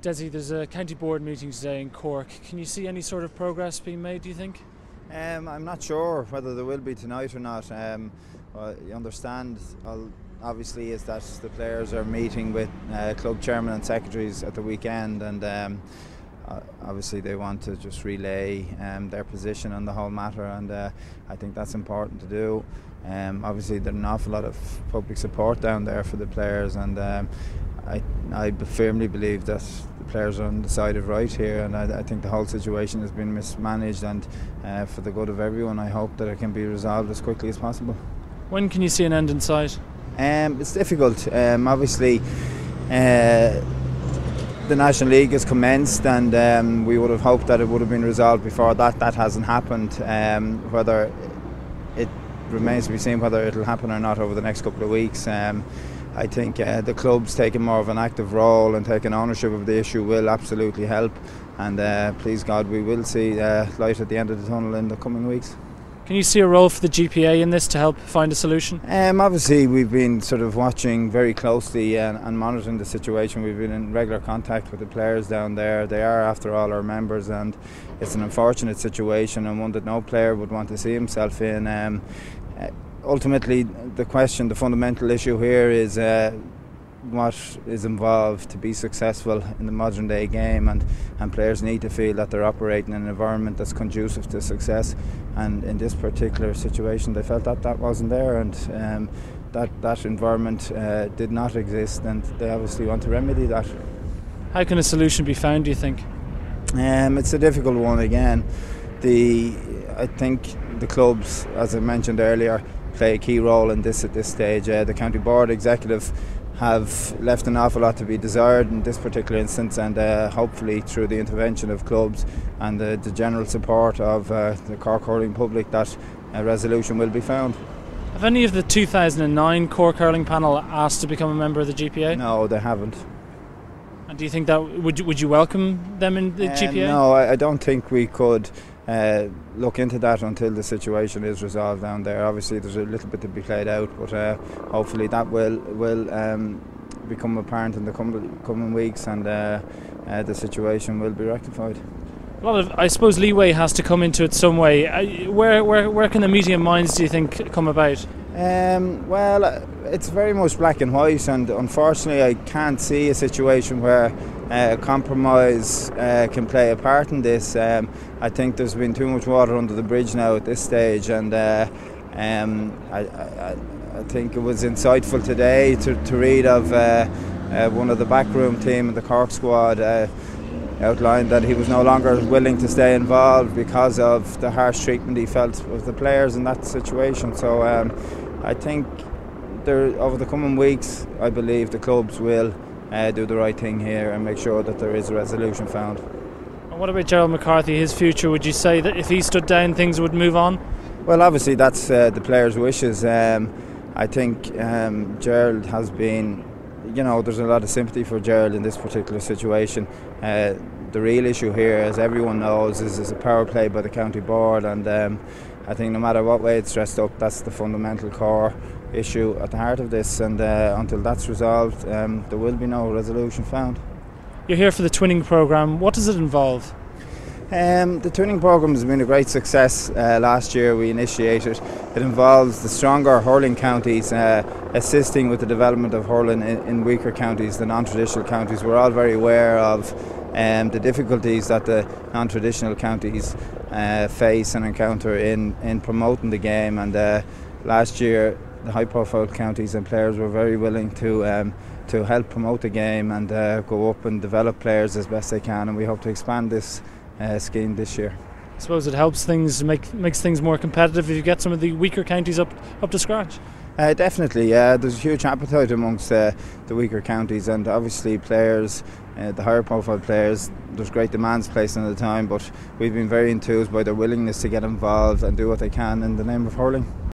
Dessie, there's a county board meeting today in Cork. Can you see any sort of progress being made, do you think? I'm not sure whether there will be tonight or not. You understand, obviously, is that the players are meeting with club chairman and secretaries at the weekend, and obviously they want to just relay their position on the whole matter, and I think that's important to do. Obviously there's an awful lot of public support down there for the players, and I firmly believe that the players are on the side of right here, and I think the whole situation has been mismanaged, and for the good of everyone I hope that it can be resolved as quickly as possible. When can you see an end in sight? It's difficult. Obviously the National League has commenced, and we would have hoped that it would have been resolved before that. That hasn't happened. Whether it remains to be seen whether it will happen or not over the next couple of weeks. I think the club's taking more of an active role and taking ownership of the issue will absolutely help, and please God we will see light at the end of the tunnel in the coming weeks. Can you see a role for the GPA in this to help find a solution? Obviously we've been sort of watching very closely and monitoring the situation. We've been in regular contact with the players down there. They are, after all, our members, and it's an unfortunate situation and one that no player would want to see himself in. Ultimately the fundamental issue here is what is involved to be successful in the modern day game, and players need to feel that they're operating in an environment that's conducive to success, and in this particular situation they felt that that wasn't there, and that environment did not exist, and they obviously want to remedy that. How can a solution be found, do you think? It's a difficult one again. I think the clubs, as I mentioned earlier, play a key role in this at this stage. The county board executive have left an awful lot to be desired in this particular instance, and hopefully through the intervention of clubs and the general support of the Cork hurling public, that a resolution will be found. Have any of the 2009 Cork hurling panel asked to become a member of the GPA? No, they haven't. And do you think that would you welcome them in the GPA? No, I don't think we could look into that until the situation is resolved down there. Obviously there's a little bit to be played out, but hopefully that will become apparent in the coming weeks, and the situation will be rectified. A lot of, I suppose, leeway has to come into it some way. Where can the meeting of minds, do you think, come about? Well, it's very much black and white, and unfortunately I can't see a situation where compromise can play a part in this. I think there's been too much water under the bridge now at this stage, and I think it was insightful today to read of one of the backroom team in the Cork squad outlined that he was no longer willing to stay involved because of the harsh treatment he felt of the players in that situation. So I think over the coming weeks I believe the clubs will do the right thing here and make sure that there is a resolution found. And what about Gerald McCarthy, his future? Would you say that if he stood down things would move on? Well, obviously that's the players' wishes. I think Gerald has been, there's a lot of sympathy for Gerald in this particular situation. The real issue here, as everyone knows, is a power play by the county board, and I think no matter what way it's dressed up, that's the fundamental core issue at the heart of this, and until that's resolved there will be no resolution found. You're here for the twinning programme. What does it involve? The twinning programme has been a great success. Last year we initiated. It involves the stronger hurling counties assisting with the development of hurling in weaker counties, the non-traditional counties. We're all very aware of the difficulties that the non-traditional counties face and encounter in promoting the game, and last year the high-profile counties and players were very willing to help promote the game and go up and develop players as best they can, and we hope to expand this scheme this year. I suppose it helps things, makes things more competitive if you get some of the weaker counties up to scratch. Definitely, there's a huge appetite amongst the weaker counties, and obviously players, the higher profile players, there's great demands placed on the time, but we've been very enthused by their willingness to get involved and do what they can in the name of hurling.